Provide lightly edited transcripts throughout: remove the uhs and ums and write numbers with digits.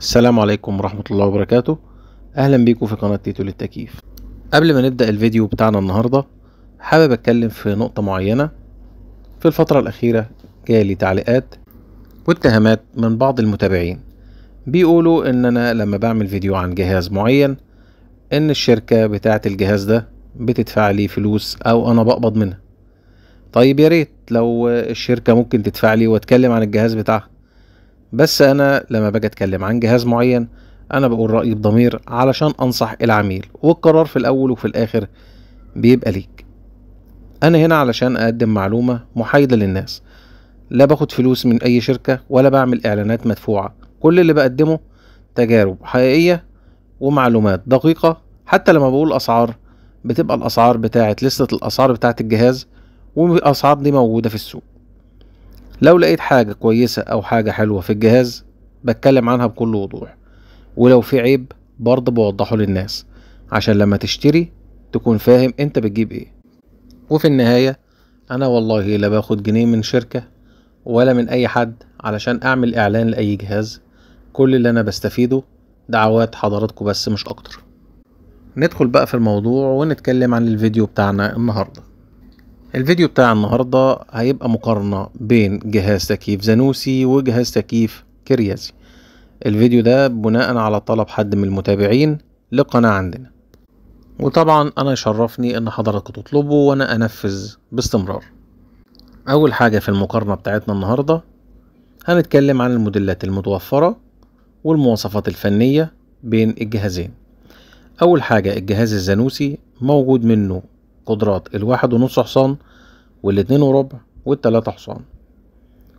السلام عليكم ورحمة الله وبركاته. أهلا بيكم في قناة تيتو للتكييف. قبل ما نبدأ الفيديو بتاعنا النهاردة حابب أتكلم في نقطة معينة. في الفترة الأخيرة جالي تعليقات واتهامات من بعض المتابعين بيقولوا إن أنا لما بعمل فيديو عن جهاز معين إن الشركة بتاعة الجهاز ده بتدفع لي فلوس أو أنا بقبض منها. طيب يا ريت لو الشركة ممكن تدفع لي واتكلم عن الجهاز بتاعها، بس انا لما باجي اتكلم عن جهاز معين انا بقول رأيي بضمير علشان انصح العميل، والقرار في الاول وفي الاخر بيبقى ليك. انا هنا علشان اقدم معلومة محايدة للناس، لا باخد فلوس من اي شركة ولا بعمل اعلانات مدفوعة. كل اللي بقدمه تجارب حقيقية ومعلومات دقيقة. حتى لما بقول اسعار بتبقى الاسعار بتاعت لستة الاسعار بتاعت الجهاز، والاسعار دي موجودة في السوق. لو لقيت حاجة كويسة أو حاجة حلوة في الجهاز بتكلم عنها بكل وضوح، ولو في عيب برضه بوضحه للناس عشان لما تشتري تكون فاهم انت بتجيب ايه. وفي النهاية أنا والله لا باخد جنيه من شركة ولا من أي حد علشان أعمل إعلان لأي جهاز. كل اللي أنا بستفيده دعوات حضراتكم بس مش أكتر. ندخل بقى في الموضوع ونتكلم عن الفيديو بتاعنا النهاردة. الفيديو بتاع النهاردة هيبقى مقارنة بين جهاز تكييف زانوسي وجهاز تكييف كريازي. الفيديو ده بناء على طلب حد من المتابعين لقناة عندنا، وطبعا انا يشرفني ان حضراتكم تطلبوا وانا انفذ باستمرار. اول حاجة في المقارنة بتاعتنا النهاردة هنتكلم عن الموديلات المتوفرة والمواصفات الفنية بين الجهازين. اول حاجة الجهاز الزانوسي موجود منه قدرات 1.5 حصان وال2.25 وال3 حصان،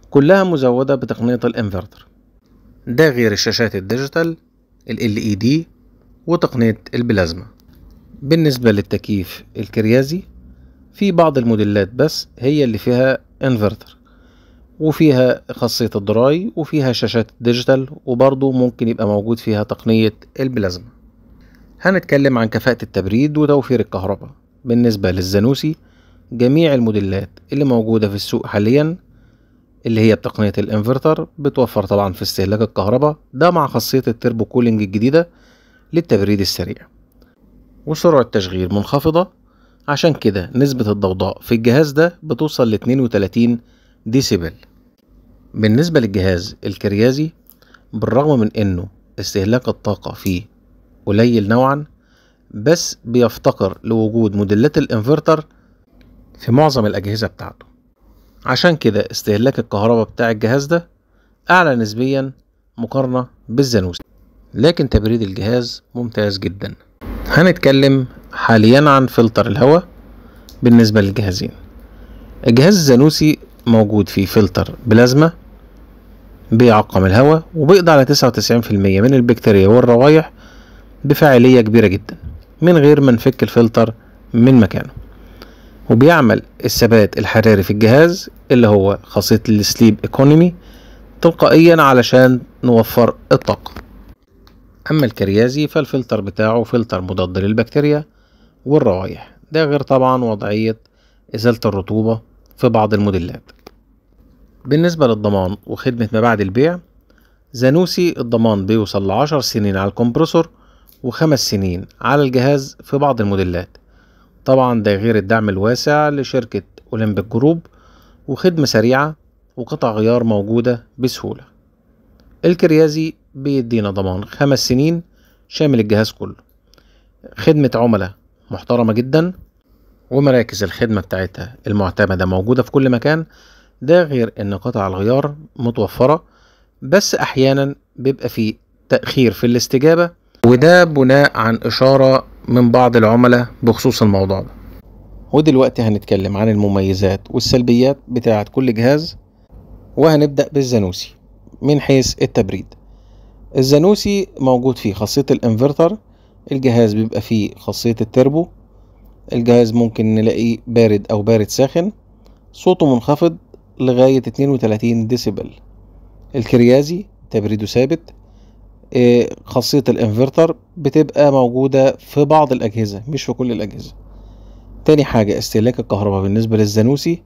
كلها مزودة بتقنية الانفرتر. ده غير الشاشات الديجيتال LED وتقنية البلازما. بالنسبة للتكييف الكريازي في بعض الموديلات بس هي اللي فيها انفرتر وفيها خاصية الدراي وفيها شاشات ديجيتال، وبرضه ممكن يبقى موجود فيها تقنية البلازما. هنتكلم عن كفاءة التبريد وتوفير الكهرباء. بالنسبة للزانوسي جميع الموديلات اللي موجودة في السوق حاليا اللي هي بتقنية الانفرتر بتوفر طبعا في استهلاك الكهرباء ده مع خاصية التربو كولينج الجديدة للتبريد السريع، وسرعة تشغيل منخفضة. عشان كده نسبة الضوضاء في الجهاز ده بتوصل ل 32 ديسيبل. بالنسبة للجهاز الكريازي بالرغم من انه استهلاك الطاقة فيه قليل نوعا، بس بيفتقر لوجود موديلات الانفرتر في معظم الأجهزة بتاعته. عشان كده استهلاك الكهرباء بتاع الجهاز ده أعلى نسبيا مقارنة بالزانوسي، لكن تبريد الجهاز ممتاز جدا. هنتكلم حاليا عن فلتر الهواء. بالنسبة للجهازين الجهاز الزانوسي موجود فيه فلتر بلازما بيعقم الهواء وبيقضي على 99% من البكتيريا والروائح بفاعلية كبيرة جدا من غير ما نفك الفلتر من مكانه، وبيعمل الثبات الحراري في الجهاز اللي هو خاصية السليب ايكونومي تلقائيا علشان نوفر الطاقة. اما الكريازي فالفلتر بتاعه فلتر مضاد للبكتيريا والروائح، ده غير طبعا وضعية ازالة الرطوبة في بعض الموديلات. بالنسبة للضمان وخدمة ما بعد البيع زانوسي الضمان بيوصل ل10 سنين على الكمبرسور و5 سنين على الجهاز في بعض الموديلات. طبعا ده غير الدعم الواسع لشركة أولمبيك جروب وخدمة سريعة وقطع غيار موجودة بسهولة. الكريازي بيدينا ضمان 5 سنين شامل الجهاز كله، خدمة عملاء محترمة جدا، ومراكز الخدمة بتاعتها المعتمدة موجودة في كل مكان. ده غير ان قطع الغيار متوفرة، بس احيانا بيبقى فيه تأخير في الاستجابة، وده بناء عن اشارة من بعض العملاء بخصوص الموضوع ده. ودلوقتي هنتكلم عن المميزات والسلبيات بتاعت كل جهاز، وهنبدأ بالزانوسي. من حيث التبريد الزانوسي موجود فيه خاصية الانفرتر، الجهاز بيبقى فيه خاصية التربو، الجهاز ممكن نلاقيه بارد او بارد ساخن، صوته منخفض لغاية 32 ديسيبل. الكريازي تبريده ثابت. خاصية الانفرتر بتبقى موجودة في بعض الأجهزة مش في كل الأجهزة. تاني حاجة استهلاك الكهرباء بالنسبة للزانوسي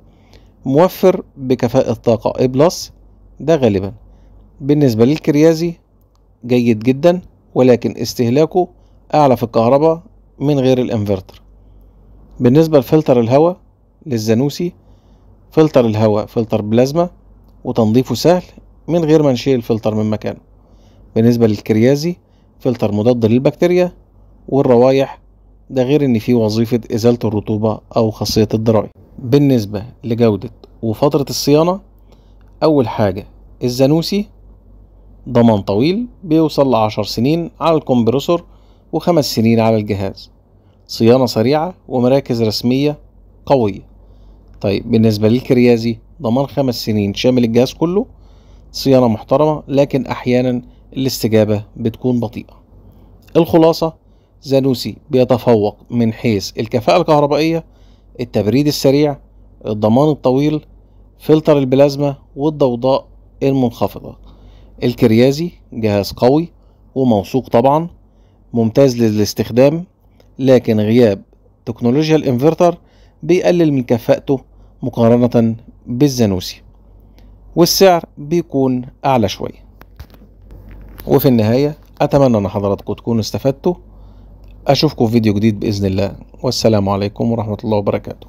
موفر بكفاءة طاقة A+، ده غالبا. بالنسبة للكريازي جيد جدا، ولكن استهلاكه أعلى في الكهرباء من غير الانفرتر. بالنسبة لفلتر الهواء للزانوسي، فلتر الهواء فلتر بلازما وتنظيفه سهل من غير ما نشيل الفلتر من مكانه. بالنسبة للكريازي فلتر مضاد للبكتيريا والروايح، ده غير ان فيه وظيفة ازالة الرطوبة او خاصية الدراي. بالنسبة لجودة وفترة الصيانة، اول حاجة الزانوسي ضمان طويل بيوصل ل10 سنين على الكمبرسور و5 سنين على الجهاز، صيانة سريعة ومراكز رسمية قوية. طيب بالنسبة للكريازي ضمان 5 سنين شامل الجهاز كله، صيانة محترمة لكن احيانا الاستجابة بتكون بطيئة. الخلاصة، زانوسي بيتفوق من حيث الكفاءة الكهربائية، التبريد السريع، الضمان الطويل، فلتر البلازما والضوضاء المنخفضة. الكريازي جهاز قوي وموثوق طبعا، ممتاز للاستخدام، لكن غياب تكنولوجيا الانفرتر بيقلل من كفاءته مقارنة بالزانوسي، والسعر بيكون أعلى شوية. وفي النهاية أتمنى أن حضراتكم تكونوا استفدتوا. أشوفكم في فيديو جديد بإذن الله، والسلام عليكم ورحمة الله وبركاته.